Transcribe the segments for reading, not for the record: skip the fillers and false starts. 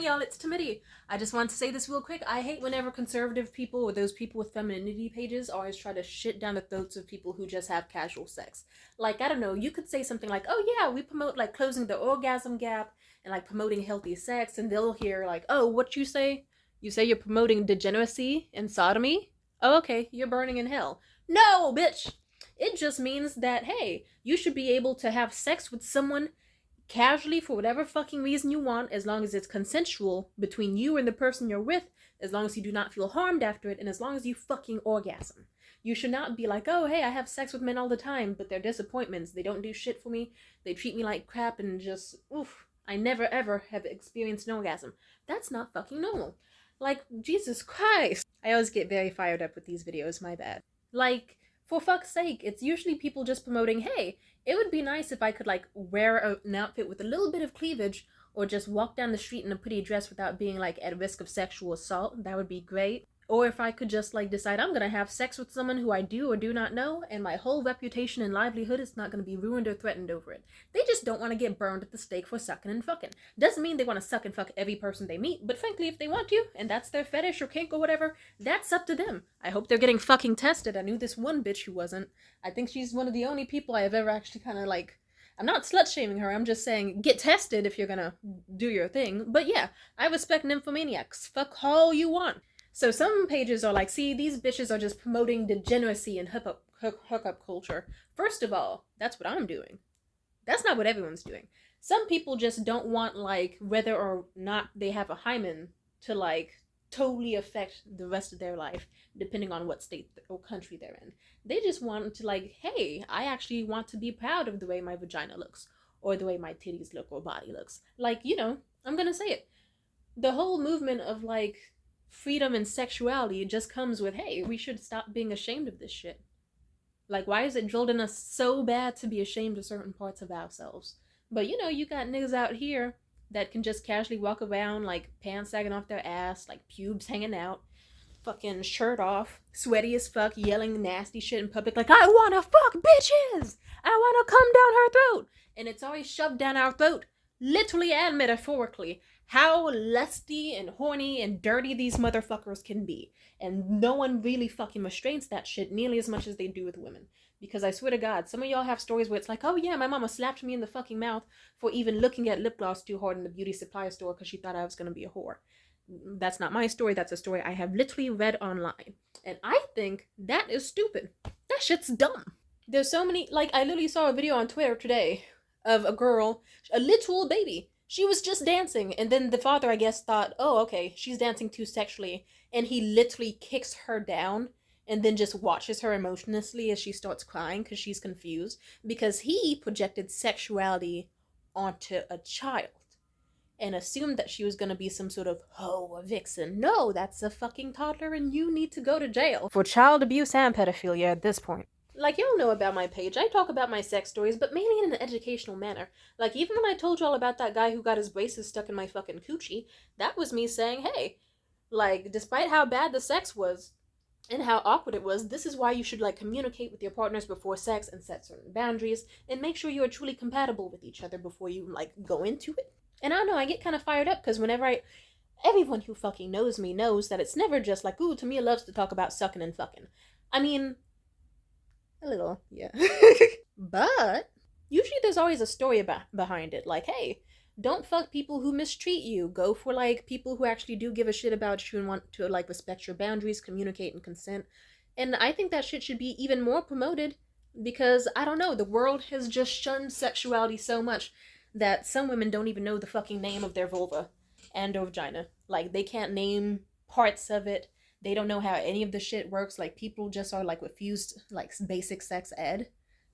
y'all, it's Timidity. I just want to say this real quick. I hate whenever conservative people or those people with femininity pages always try to shit down the throats of people who just have casual sex. Like, I don't know, you could say something like, oh yeah, we promote like closing the orgasm gap and like promoting healthy sex, and they'll hear like, oh, what you say? You say you're promoting degeneracy and sodomy? Oh, okay, you're burning in hell. No, bitch! It just means that, hey, you should be able to have sex with someone casually for whatever fucking reason you want, as long as it's consensual between you and the person you're with, as long as you do not feel harmed after it, and as long as you fucking orgasm. You should not be like, oh, hey, I have sex with men all the time, but they're disappointments. They don't do shit for me. They treat me like crap and just, oof, I never ever have experienced an orgasm. That's not fucking normal. Like, Jesus Christ. I always get very fired up with these videos, my bad. Like, for fuck's sake, it's usually people just promoting, hey, it would be nice if I could like wear an outfit with a little bit of cleavage, or just walk down the street in a pretty dress without being like at risk of sexual assault. That would be great. Or if I could just like decide I'm gonna have sex with someone who I do or do not know, and my whole reputation and livelihood is not gonna be ruined or threatened over it. They just don't want to get burned at the stake for sucking and fucking. Doesn't mean they want to suck and fuck every person they meet, but frankly, if they want to, and that's their fetish or kink or whatever, that's up to them. I hope they're getting fucking tested. I knew this one bitch who wasn't. I think she's one of the only people I have ever actually kind of like, I'm not slut-shaming her, I'm just saying, get tested if you're gonna do your thing. But yeah, I respect nymphomaniacs. Fuck all you want. So some pages are like, see, these bitches are just promoting degeneracy and hookup culture. First of all, that's what I'm doing. That's not what everyone's doing. Some people just don't want, like, whether or not they have a hymen to, like, totally affect the rest of their life, depending on what state or country they're in. They just want to, like, hey, I actually want to be proud of the way my vagina looks, or the way my titties look or body looks. Like, you know, I'm gonna say it. The whole movement of, like, freedom and sexuality just comes with, hey, we should stop being ashamed of this shit. Like, why is it drilled in us so bad to be ashamed of certain parts of ourselves? But, you know, you got niggas out here that can just casually walk around, like, pants sagging off their ass, like, pubes hanging out, fucking shirt off, sweaty as fuck, yelling nasty shit in public, like, I wanna fuck bitches! I wanna come down her throat! And it's always shoved down our throat, literally and metaphorically, how lusty and horny and dirty these motherfuckers can be. And no one really fucking restrains that shit nearly as much as they do with women. Because I swear to God, some of y'all have stories where it's like, oh yeah, my mama slapped me in the fucking mouth for even looking at lip gloss too hard in the beauty supply store because she thought I was going to be a whore. That's not my story, that's a story I have literally read online. And I think that is stupid. That shit's dumb. There's so many, like, I literally saw a video on Twitter today of a girl, a literal baby. She was just dancing, and then the father, I guess, thought, oh, okay, she's dancing too sexually, and he literally kicks her down and then just watches her emotionlessly as she starts crying because she's confused, because he projected sexuality onto a child and assumed that she was going to be some sort of hoe or vixen. No, that's a fucking toddler, and you need to go to jail for child abuse and pedophilia at this point. Like, y'all know about my page. I talk about my sex stories, but mainly in an educational manner. Like, even when I told y'all about that guy who got his braces stuck in my fucking coochie, that was me saying, hey, like, despite how bad the sex was and how awkward it was, this is why you should, like, communicate with your partners before sex and set certain boundaries and make sure you are truly compatible with each other before you, like, go into it. And I don't know, I get kind of fired up because whenever everyone who fucking knows me knows that it's never just like, ooh, Tamia loves to talk about sucking and fucking. I mean, a little, yeah. But usually there's always a story behind it. Like, hey, don't fuck people who mistreat you. Go for, like, people who actually do give a shit about you and want to, like, respect your boundaries, communicate, and consent. And I think that shit should be even more promoted because, I don't know, the world has just shunned sexuality so much that some women don't even know the fucking name of their vulva and or vagina. Like, they can't name parts of it. They don't know how any of the shit works. Like, people just are, like, refused, like, basic sex ed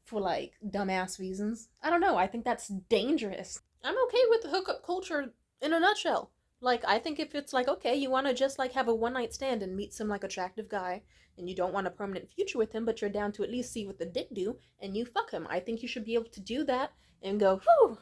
for, like, dumbass reasons. I don't know. I think that's dangerous. I'm okay with the hookup culture in a nutshell. Like, I think if it's, like, okay, you want to just, like, have a one-night stand and meet some, like, attractive guy, and you don't want a permanent future with him, but you're down to at least see what the dick do, and you fuck him. I think you should be able to do that and go, whew,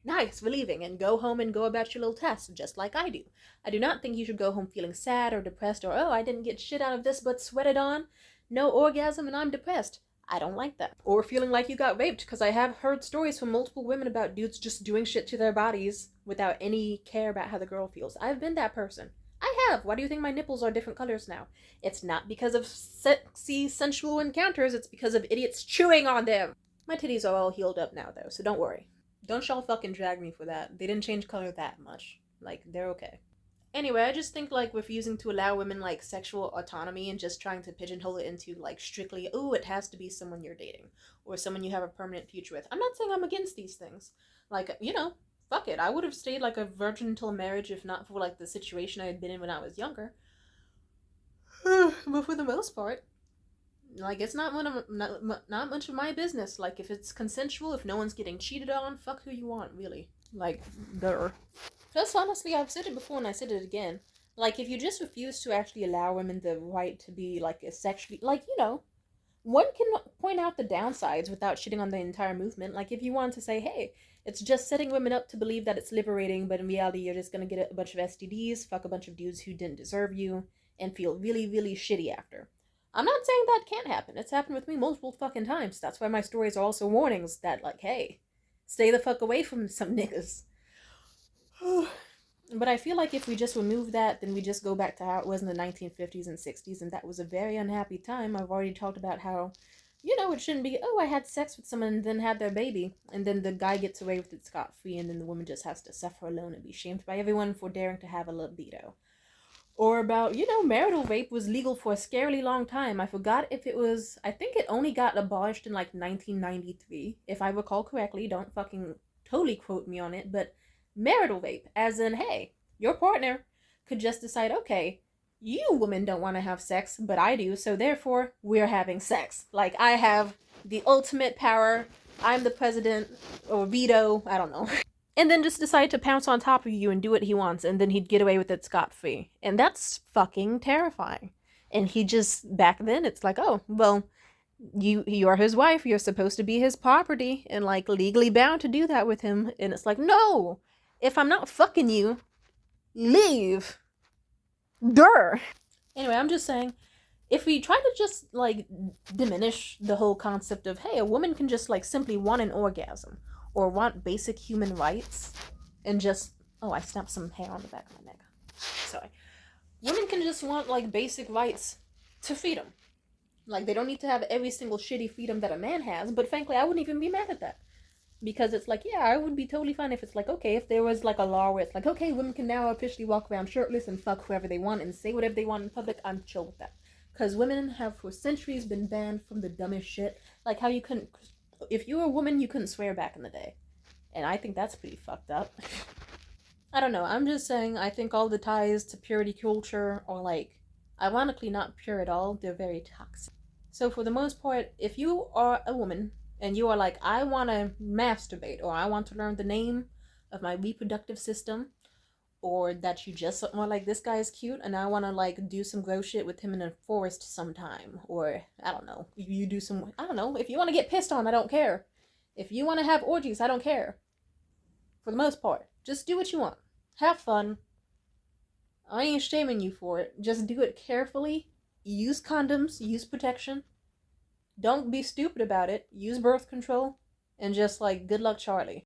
nice, relieving, and go home and go about your little tasks, just like I do. I do not think you should go home feeling sad or depressed or, oh, I didn't get shit out of this but sweated on. No orgasm and I'm depressed. I don't like that. Or feeling like you got raped, because I have heard stories from multiple women about dudes just doing shit to their bodies without any care about how the girl feels. I've been that person. I have. Why do you think my nipples are different colors now? It's not because of sexy, sensual encounters, it's because of idiots chewing on them. My titties are all healed up now, though, so don't worry. Don't y'all fucking drag me for that. They didn't change color that much. Like, they're okay. Anyway, I just think like refusing to allow women like sexual autonomy and just trying to pigeonhole it into like strictly, oh, it has to be someone you're dating or someone you have a permanent future with. I'm not saying I'm against these things. Like, fuck it. I would have stayed like a virgin until marriage if not for like the situation I had been in when I was younger. But for the most part, like it's not much of my business. Like if it's consensual, if no one's getting cheated on, fuck who you want, really. Like, duh. Plus, honestly, I've said it before and I said it again. Like, if you just refuse to actually allow women the right to be, like, a sexually... Like, one can point out the downsides without shitting on the entire movement. Like, if you want to say, hey, it's just setting women up to believe that it's liberating, but in reality, you're just gonna get a bunch of STDs, fuck a bunch of dudes who didn't deserve you, and feel really, really shitty after. I'm not saying that can't happen. It's happened with me multiple fucking times. That's why my stories are also warnings that, like, hey, stay the fuck away from some niggas. But I feel like if we just remove that, then we just go back to how it was in the 1950s and 60s, and that was a very unhappy time. I've already talked about how, it shouldn't be, oh, I had sex with someone and then had their baby, and then the guy gets away with it scot-free, and then the woman just has to suffer alone and be shamed by everyone for daring to have a libido. Or about, marital rape was legal for a scarily long time. I forgot if it was, I think it only got abolished in like 1993, if I recall correctly. Don't fucking totally quote me on it, but marital rape, as in, hey, your partner could just decide, okay, you women don't want to have sex, but I do, so therefore we're having sex. Like, I have the ultimate power, I'm the president, or veto, I don't know. And then just decide to pounce on top of you and do what he wants, and then he'd get away with it scot-free. And that's fucking terrifying. And he just, back then, it's like, oh, well, you're his wife, you're supposed to be his property, and like legally bound to do that with him. And it's like, no, if I'm not fucking you, leave. Durr. Anyway, I'm just saying, if we try to just like diminish the whole concept of, hey, a woman can just like simply want an orgasm or want basic human rights and just, oh, I snapped some hair on the back of my neck, sorry. Women can just want like basic rights to freedom. Like, they don't need to have every single shitty freedom that a man has, but frankly, I wouldn't even be mad at that. Because it's like, yeah, I would be totally fine if it's like, okay, if there was like a law where it's like, okay, women can now officially walk around shirtless and fuck whoever they want and say whatever they want in public, I'm chill with that. Because women have for centuries been banned from the dumbest shit. Like how you couldn't, if you were a woman, you couldn't swear back in the day. And I think that's pretty fucked up. I don't know, I'm just saying, I think all the ties to purity culture are like, ironically not pure at all, they're very toxic. So for the most part, if you are a woman and you are like, I want to masturbate, or I want to learn the name of my reproductive system, or that you just are like, this guy is cute and I want to like do some gross shit with him in a forest sometime, or I don't know, you do some, I don't know, if you want to get pissed on, I don't care. If you want to have orgies, I don't care. For the most part, just do what you want. Have fun. I ain't shaming you for it. Just do it carefully. Use condoms. Use protection. Don't be stupid about it. Use birth control. And just like, good luck, Charlie.